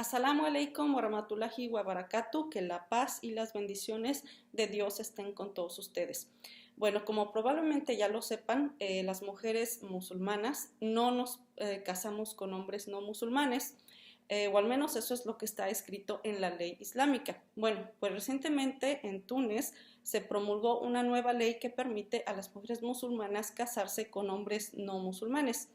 Assalamu alaikum warahmatullahi wabarakatuh, que la paz y las bendiciones de Dios estén con todos ustedes. Bueno, como probablemente ya lo sepan, las mujeres musulmanas no nos casamos con hombres no musulmanes, o al menos eso es lo que está escrito en la ley islámica. Bueno, pues recientemente en Túnez se promulgó una nueva ley que permite a las mujeres musulmanas casarse con hombres no musulmanes.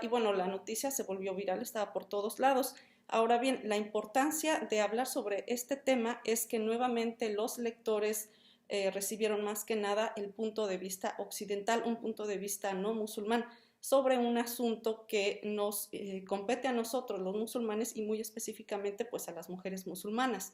Y bueno, la noticia se volvió viral, estaba por todos lados. Ahora bien, la importancia de hablar sobre este tema es que nuevamente los lectores recibieron más que nada el punto de vista occidental, un punto de vista no musulmán, sobre un asunto que nos compete a nosotros los musulmanes y muy específicamente pues a las mujeres musulmanas.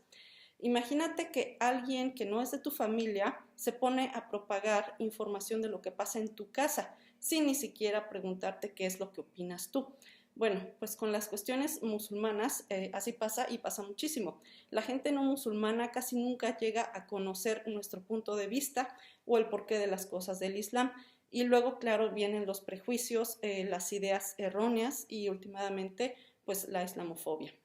Imagínate que alguien que no es de tu familia se pone a propagar información de lo que pasa en tu casa sin ni siquiera preguntarte qué es lo que opinas tú. Bueno, pues con las cuestiones musulmanas así pasa y pasa muchísimo. La gente no musulmana casi nunca llega a conocer nuestro punto de vista o el porqué de las cosas del Islam. Y luego, claro, vienen los prejuicios, las ideas erróneas y últimamente, pues la islamofobia.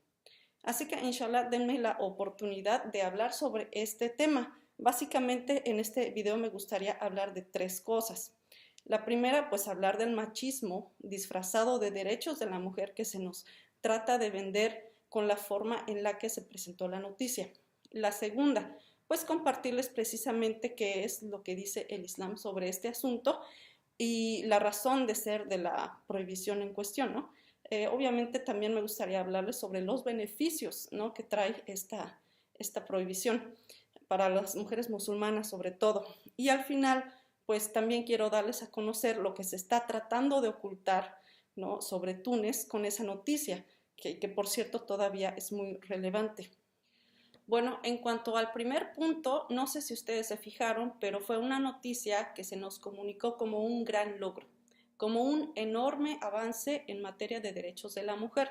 Así que, inshallah, denme la oportunidad de hablar sobre este tema. Básicamente, en este video me gustaría hablar de tres cosas. La primera, pues hablar del machismo disfrazado de derechos de la mujer que se nos trata de vender con la forma en la que se presentó la noticia. La segunda, pues compartirles precisamente qué es lo que dice el Islam sobre este asunto y la razón de ser de la prohibición en cuestión, ¿no? Obviamente también me gustaría hablarles sobre los beneficios, ¿no?, que trae esta prohibición para las mujeres musulmanas sobre todo. Y al final, pues también quiero darles a conocer lo que se está tratando de ocultar, ¿no?, sobre Túnez con esa noticia, que por cierto todavía es muy relevante. Bueno, en cuanto al primer punto, no sé si ustedes se fijaron, pero fue una noticia que se nos comunicó como un gran logro, como un enorme avance en materia de derechos de la mujer.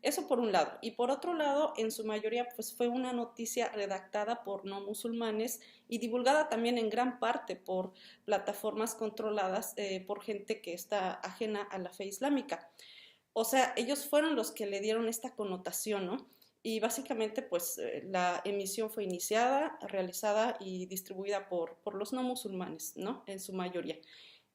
Eso por un lado. Y por otro lado, en su mayoría, pues fue una noticia redactada por no musulmanes y divulgada también en gran parte por plataformas controladas por gente que está ajena a la fe islámica. O sea, ellos fueron los que le dieron esta connotación, ¿no? Y básicamente, pues, la emisión fue iniciada, realizada y distribuida por los no musulmanes, ¿no?, en su mayoría.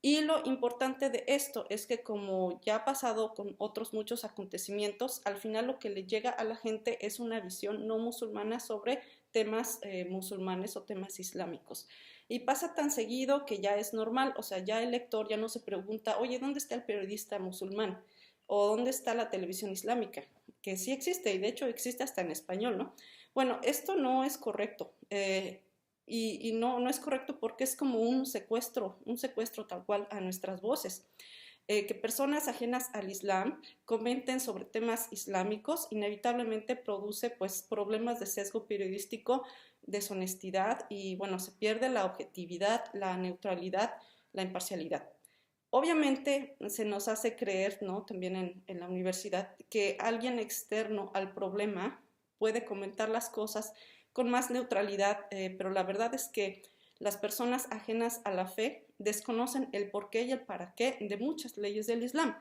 Y lo importante de esto es que, como ya ha pasado con otros muchos acontecimientos, al final lo que le llega a la gente es una visión no musulmana sobre temas musulmanes o temas islámicos. Y pasa tan seguido que ya es normal, o sea, ya el lector ya no se pregunta, oye, ¿dónde está el periodista musulmán? ¿O dónde está la televisión islámica? Que sí existe, y de hecho existe hasta en español, ¿no? Bueno, esto no es correcto. Y no es correcto porque es como un secuestro tal cual a nuestras voces. Que personas ajenas al Islam comenten sobre temas islámicos inevitablemente produce pues problemas de sesgo periodístico, deshonestidad y bueno, se pierde la objetividad, la neutralidad, la imparcialidad. Obviamente se nos hace creer, ¿no?, también en la universidad, que alguien externo al problema puede comentar las cosas con más neutralidad, pero la verdad es que las personas ajenas a la fe desconocen el porqué y el para qué de muchas leyes del Islam.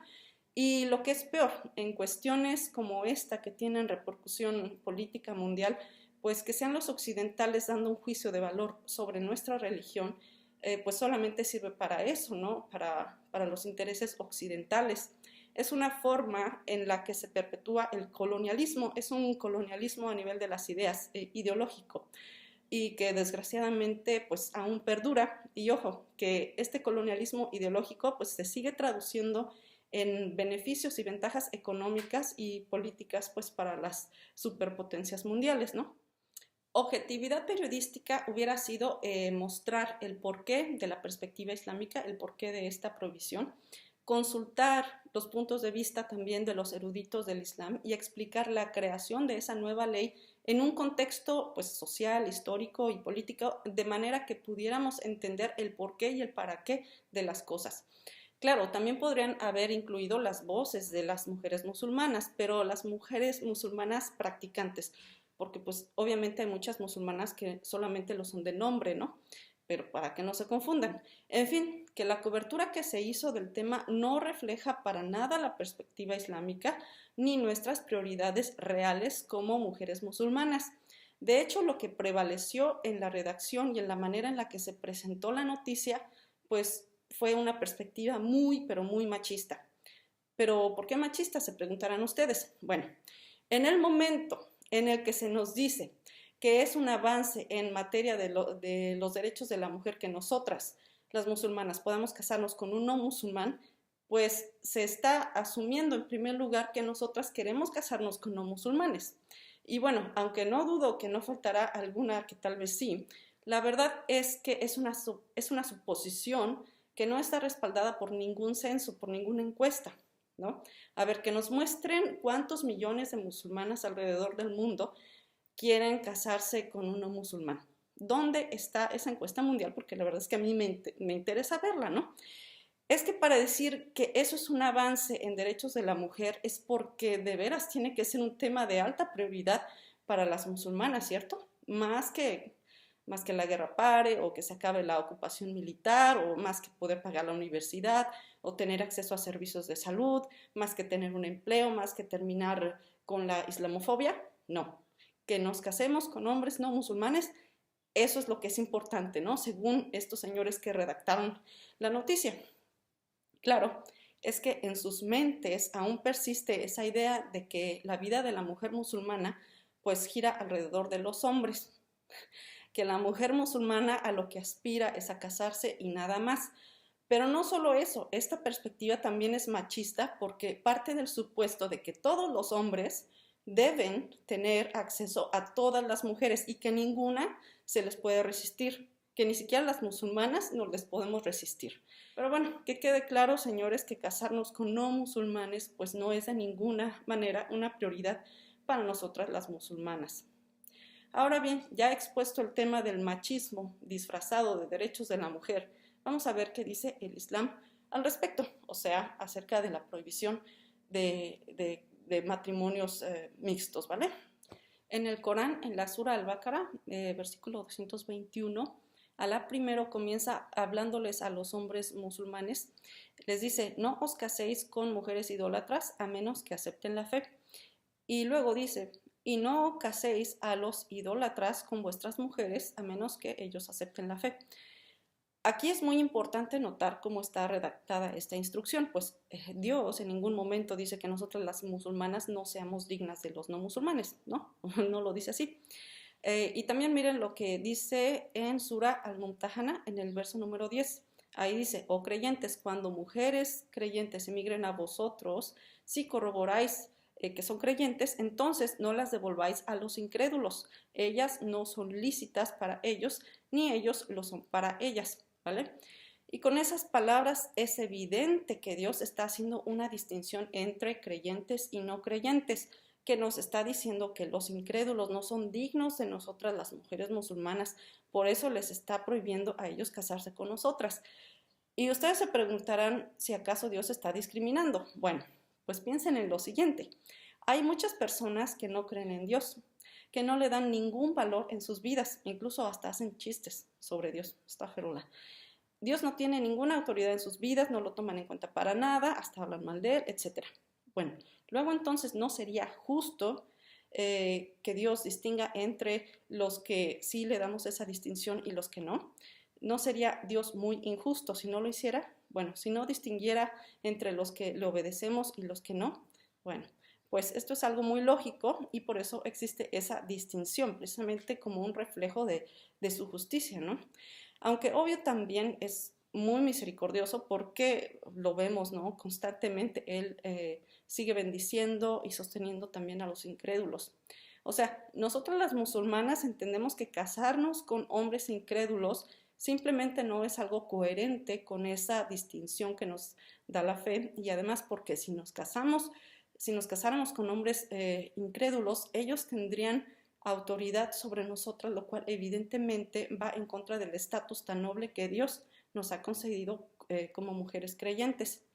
Y lo que es peor, en cuestiones como esta que tienen repercusión política mundial, pues que sean los occidentales dando un juicio de valor sobre nuestra religión, pues solamente sirve para eso, ¿no?, para los intereses occidentales. Es una forma en la que se perpetúa el colonialismo, es un colonialismo a nivel de las ideas, ideológico, y que desgraciadamente pues aún perdura. Y ojo, que este colonialismo ideológico pues se sigue traduciendo en beneficios y ventajas económicas y políticas pues para las superpotencias mundiales, ¿no? Objetividad periodística hubiera sido mostrar el porqué de la perspectiva islámica, el porqué de esta prohibición, consultar los puntos de vista también de los eruditos del Islam y explicar la creación de esa nueva ley en un contexto pues, social, histórico y político, de manera que pudiéramos entender el porqué y el para qué de las cosas. Claro, también podrían haber incluido las voces de las mujeres musulmanas, pero las mujeres musulmanas practicantes, porque pues obviamente hay muchas musulmanas que solamente lo son de nombre, ¿no?, pero para que no se confundan. En fin, que la cobertura que se hizo del tema no refleja para nada la perspectiva islámica ni nuestras prioridades reales como mujeres musulmanas. De hecho, lo que prevaleció en la redacción y en la manera en la que se presentó la noticia, pues fue una perspectiva muy, pero muy machista. ¿Pero por qué machista? Se preguntarán ustedes. Bueno, en el momento en el que se nos dice que es un avance en materia de los derechos de la mujer que nosotras, las musulmanas, podamos casarnos con un no musulmán, pues se está asumiendo en primer lugar que nosotras queremos casarnos con no musulmanes. Y bueno, aunque no dudo que no faltará alguna que tal vez sí, la verdad es que es una suposición que no está respaldada por ningún censo, por ninguna encuesta, ¿no? A ver, que nos muestren cuántos millones de musulmanas alrededor del mundo quieren casarse con un no musulmán. ¿Dónde está esa encuesta mundial? Porque la verdad es que a mí me interesa verla, ¿no? Es que para decir que eso es un avance en derechos de la mujer es porque de veras tiene que ser un tema de alta prioridad para las musulmanas, ¿cierto? Más que la guerra pare o que se acabe la ocupación militar o más que poder pagar la universidad o tener acceso a servicios de salud, más que tener un empleo, más que terminar con la islamofobia. No, que nos casemos con hombres no musulmanes, eso es lo que es importante, ¿no? Según estos señores que redactaron la noticia. Claro, es que en sus mentes aún persiste esa idea de que la vida de la mujer musulmana pues gira alrededor de los hombres, que la mujer musulmana a lo que aspira es a casarse y nada más. Pero no solo eso, esta perspectiva también es machista porque parte del supuesto de que todos los hombres deben tener acceso a todas las mujeres y que ninguna se les puede resistir, que ni siquiera las musulmanas no les podemos resistir. Pero bueno, que quede claro, señores, que casarnos con no musulmanes pues no es de ninguna manera una prioridad para nosotras las musulmanas. Ahora bien, ya he expuesto el tema del machismo disfrazado de derechos de la mujer, vamos a ver qué dice el Islam al respecto, o sea, acerca de la prohibición de matrimonios mixtos, ¿vale? En el Corán, en la Sura Al-Baqarah, versículo 221, Alá primero comienza hablándoles a los hombres musulmanes, les dice, no os caséis con mujeres idólatras a menos que acepten la fe. Y luego dice, y no caséis a los idólatras con vuestras mujeres a menos que ellos acepten la fe. Aquí es muy importante notar cómo está redactada esta instrucción, pues Dios en ningún momento dice que nosotras las musulmanas no seamos dignas de los no musulmanes, ¿no? No lo dice así. Y también miren lo que dice en Sura Al-Mumtahana, en el verso número 10. Ahí dice, oh creyentes, cuando mujeres creyentes emigren a vosotros, si corroboráis que son creyentes, entonces no las devolváis a los incrédulos. Ellas no son lícitas para ellos, ni ellos lo son para ellas, ¿vale? Y con esas palabras es evidente que Dios está haciendo una distinción entre creyentes y no creyentes, que nos está diciendo que los incrédulos no son dignos de nosotras las mujeres musulmanas, por eso les está prohibiendo a ellos casarse con nosotras. Y ustedes se preguntarán si acaso Dios está discriminando. Bueno, pues piensen en lo siguiente. Hay muchas personas que no creen en Dios, que no le dan ningún valor en sus vidas, incluso hasta hacen chistes sobre Dios. Astaghfirullah. Dios no tiene ninguna autoridad en sus vidas, no lo toman en cuenta para nada, hasta hablan mal de él, etc. Bueno, luego entonces no sería justo que Dios distinga entre los que sí le damos esa distinción y los que no. ¿No sería Dios muy injusto si no lo hiciera? Bueno, si no distinguiera entre los que le obedecemos y los que no. Bueno, pues esto es algo muy lógico y por eso existe esa distinción, precisamente como un reflejo de su justicia, ¿no? Aunque obvio también es muy misericordioso porque lo vemos, ¿no? Constantemente Él sigue bendiciendo y sosteniendo también a los incrédulos. O sea, nosotras las musulmanas entendemos que casarnos con hombres incrédulos simplemente no es algo coherente con esa distinción que nos da la fe y además porque si nos casáramos con hombres incrédulos, ellos tendrían autoridad sobre nosotras, lo cual evidentemente va en contra del estatus tan noble que Dios nos ha concedido como mujeres creyentes.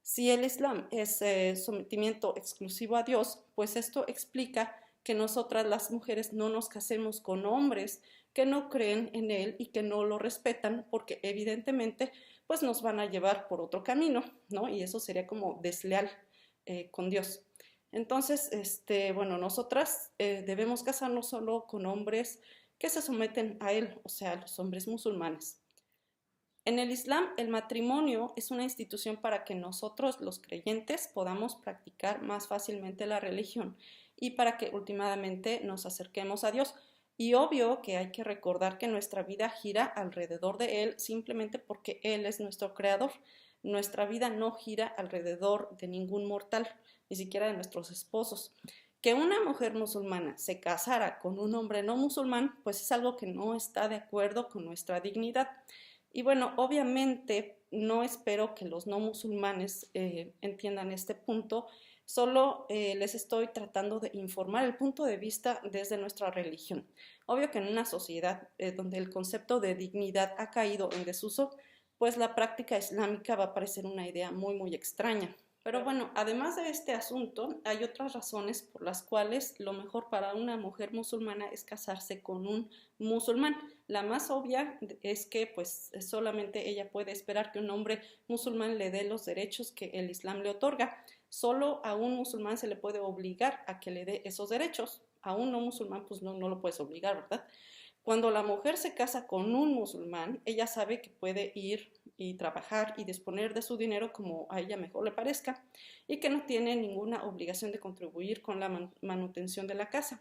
Si el Islam es sometimiento exclusivo a Dios, pues esto explica que nosotras las mujeres no nos casemos con hombres que no creen en él y que no lo respetan porque evidentemente pues nos van a llevar por otro camino, ¿no? Y eso sería como desleal con Dios. Entonces, bueno, nosotras debemos casarnos solo con hombres que se someten a él, o sea, los hombres musulmanes. En el Islam, el matrimonio es una institución para que nosotros, los creyentes, podamos practicar más fácilmente la religión y para que últimamente nos acerquemos a Dios. Y obvio que hay que recordar que nuestra vida gira alrededor de Él simplemente porque Él es nuestro creador. Nuestra vida no gira alrededor de ningún mortal, ni siquiera de nuestros esposos. Que una mujer musulmana se casara con un hombre no musulmán, pues es algo que no está de acuerdo con nuestra dignidad. Y bueno, obviamente no espero que los no musulmanes entiendan este punto, solo les estoy tratando de informar el punto de vista desde nuestra religión. Obvio que en una sociedad donde el concepto de dignidad ha caído en desuso, pues la práctica islámica va a parecer una idea muy extraña. Pero bueno, además de este asunto, hay otras razones por las cuales lo mejor para una mujer musulmana es casarse con un musulmán. La más obvia es que pues solamente ella puede esperar que un hombre musulmán le dé los derechos que el Islam le otorga. Solo a un musulmán se le puede obligar a que le dé esos derechos. A un no musulmán pues no lo puedes obligar, ¿verdad? Cuando la mujer se casa con un musulmán, ella sabe que puede ir y trabajar y disponer de su dinero como a ella mejor le parezca y que no tiene ninguna obligación de contribuir con la manutención de la casa.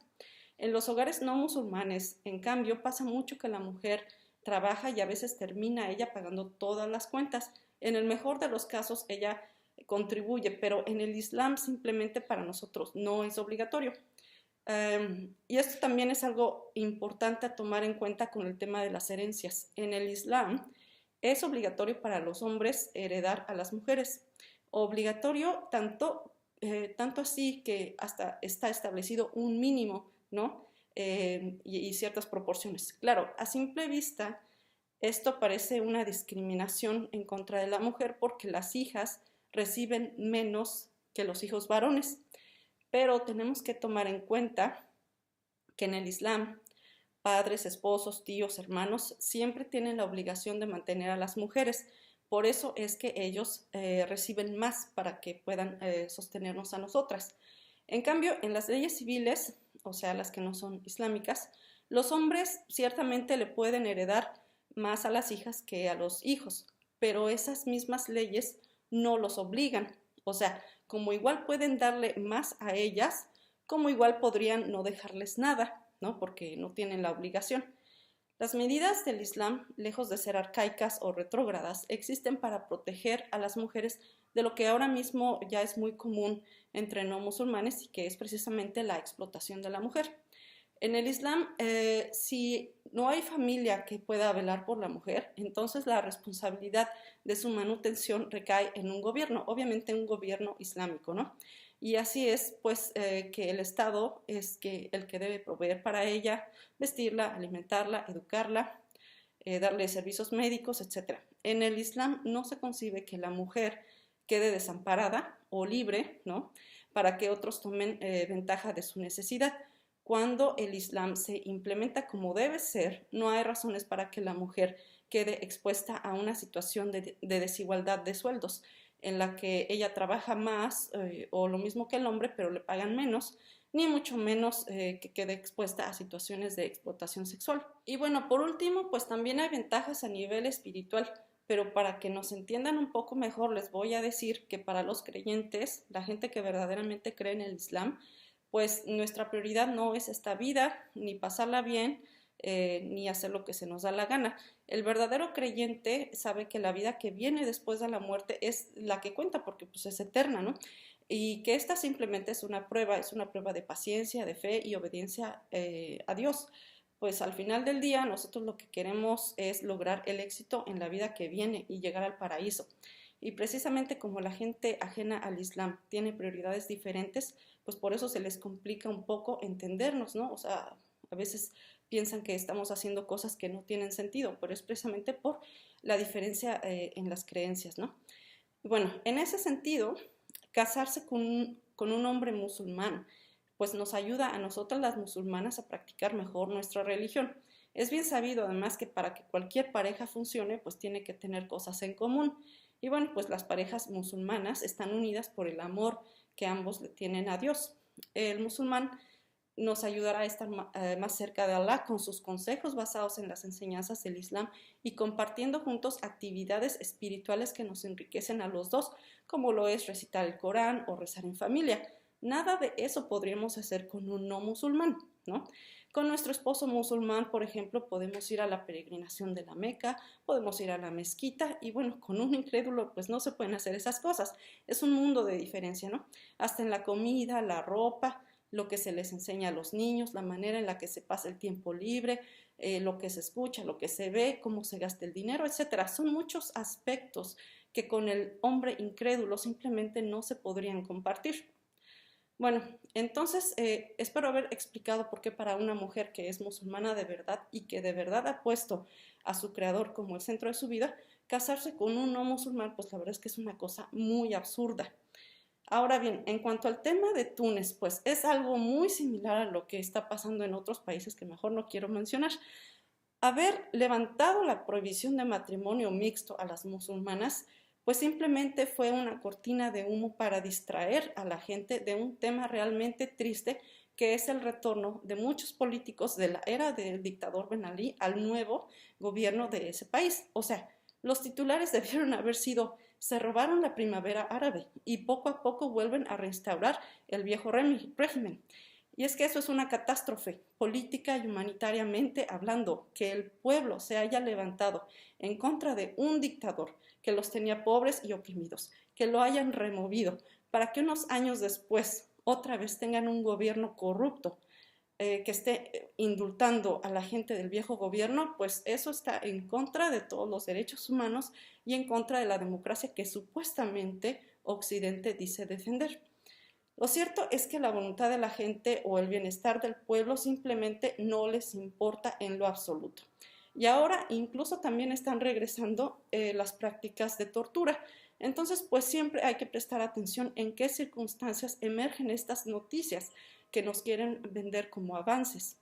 En los hogares no musulmanes, en cambio, pasa mucho que la mujer trabaja y a veces termina ella pagando todas las cuentas. En el mejor de los casos, ella contribuye, pero en el Islam simplemente para nosotros no es obligatorio. Y esto también es algo importante a tomar en cuenta con el tema de las herencias. En el Islam es obligatorio para los hombres heredar a las mujeres. Obligatorio tanto así que hasta está establecido un mínimo, ¿no? Y ciertas proporciones. Claro, a simple vista, esto parece una discriminación en contra de la mujer porque las hijas reciben menos que los hijos varones. Pero tenemos que tomar en cuenta que en el Islam, padres, esposos, tíos, hermanos, siempre tienen la obligación de mantener a las mujeres. Por eso es que ellos reciben más para que puedan sostenernos a nosotras. En cambio, en las leyes civiles, o sea, las que no son islámicas, los hombres ciertamente le pueden heredar más a las hijas que a los hijos, pero esas mismas leyes no los obligan. O sea, como igual pueden darle más a ellas, como igual podrían no dejarles nada, ¿no? Porque no tienen la obligación. Las medidas del Islam, lejos de ser arcaicas o retrógradas, existen para proteger a las mujeres de lo que ahora mismo ya es muy común entre no musulmanes y que es precisamente la explotación de la mujer. En el Islam, si no hay familia que pueda velar por la mujer, entonces la responsabilidad de su manutención recae en un gobierno, obviamente un gobierno islámico, ¿no? Y así es, pues, que el Estado es el que debe proveer para ella, vestirla, alimentarla, educarla, darle servicios médicos, etc. En el Islam no se concibe que la mujer quede desamparada o libre, ¿no? Para que otros tomen ventaja de su necesidad. Cuando el Islam se implementa como debe ser, no hay razones para que la mujer quede expuesta a una situación de desigualdad de sueldos, en la que ella trabaja más o lo mismo que el hombre, pero le pagan menos, ni mucho menos que quede expuesta a situaciones de explotación sexual. Y bueno, por último, pues también hay ventajas a nivel espiritual, pero para que nos entiendan un poco mejor, les voy a decir que para los creyentes, la gente que verdaderamente cree en el Islam, pues nuestra prioridad no es esta vida, ni pasarla bien, ni hacer lo que se nos da la gana. El verdadero creyente sabe que la vida que viene después de la muerte es la que cuenta, porque pues es eterna, ¿no? Y que esta simplemente es una prueba de paciencia, de fe y obediencia a Dios. Pues al final del día nosotros lo que queremos es lograr el éxito en la vida que viene y llegar al paraíso. Y precisamente como la gente ajena al Islam tiene prioridades diferentes, pues por eso se les complica un poco entendernos, ¿no? O sea, a veces piensan que estamos haciendo cosas que no tienen sentido, pero es precisamente por la diferencia en las creencias, ¿no? Bueno, en ese sentido, casarse con un hombre musulmán, pues nos ayuda a nosotras las musulmanas a practicar mejor nuestra religión. Es bien sabido además que para que cualquier pareja funcione, pues tiene que tener cosas en común. Y bueno, pues las parejas musulmanas están unidas por el amor que ambos le tienen a Dios. El musulmán nos ayudará a estar más cerca de Allah con sus consejos basados en las enseñanzas del Islam y compartiendo juntos actividades espirituales que nos enriquecen a los dos, como lo es recitar el Corán o rezar en familia. Nada de eso podríamos hacer con un no musulmán, ¿no? Con nuestro esposo musulmán, por ejemplo, podemos ir a la peregrinación de la Meca, podemos ir a la mezquita y bueno, con un incrédulo pues no se pueden hacer esas cosas. Es un mundo de diferencia, ¿no? Hasta en la comida, la ropa, lo que se les enseña a los niños, la manera en la que se pasa el tiempo libre, lo que se escucha, lo que se ve, cómo se gasta el dinero, etcétera. Son muchos aspectos que con el hombre incrédulo simplemente no se podrían compartir. Bueno, entonces espero haber explicado por qué para una mujer que es musulmana de verdad y que de verdad ha puesto a su creador como el centro de su vida, casarse con un no musulmán, pues la verdad es que es una cosa muy absurda. Ahora bien, en cuanto al tema de Túnez, pues es algo muy similar a lo que está pasando en otros países que mejor no quiero mencionar. Haber levantado la prohibición de matrimonio mixto a las musulmanas, pues simplemente fue una cortina de humo para distraer a la gente de un tema realmente triste, que es el retorno de muchos políticos de la era del dictador Ben Ali al nuevo gobierno de ese país. O sea, los titulares debieron haber sido: se robaron la primavera árabe y poco a poco vuelven a restaurar el viejo régimen. Y es que eso es una catástrofe política y humanitariamente hablando, que el pueblo se haya levantado en contra de un dictador que los tenía pobres y oprimidos, que lo hayan removido, para que unos años después otra vez tengan un gobierno corrupto, que esté indultando a la gente del viejo gobierno, pues eso está en contra de todos los derechos humanos y en contra de la democracia que supuestamente Occidente dice defender. Lo cierto es que la voluntad de la gente o el bienestar del pueblo simplemente no les importa en lo absoluto. Y ahora incluso también están regresando las prácticas de tortura. Entonces, pues siempre hay que prestar atención en qué circunstancias emergen estas noticias que nos quieren vender como avances.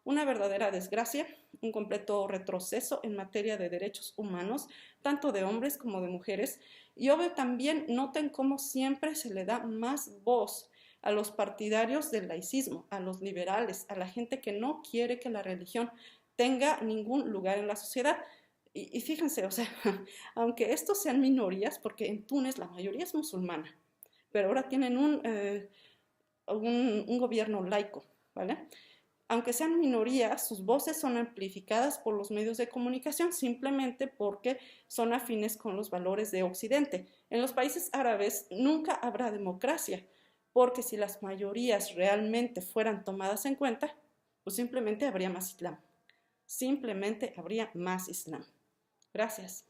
Una verdadera desgracia, un completo retroceso en materia de derechos humanos, tanto de hombres como de mujeres. Y obvio también noten cómo siempre se le da más voz a los partidarios del laicismo, a los liberales, a la gente que no quiere que la religión tenga ningún lugar en la sociedad. Y fíjense, o sea, aunque estos sean minorías, porque en Túnez la mayoría es musulmana, pero ahora tienen un gobierno laico, ¿vale? Aunque sean minorías, sus voces son amplificadas por los medios de comunicación simplemente porque son afines con los valores de Occidente. En los países árabes nunca habrá democracia, porque si las mayorías realmente fueran tomadas en cuenta, pues simplemente habría más Islam. Simplemente habría más Islam. Gracias.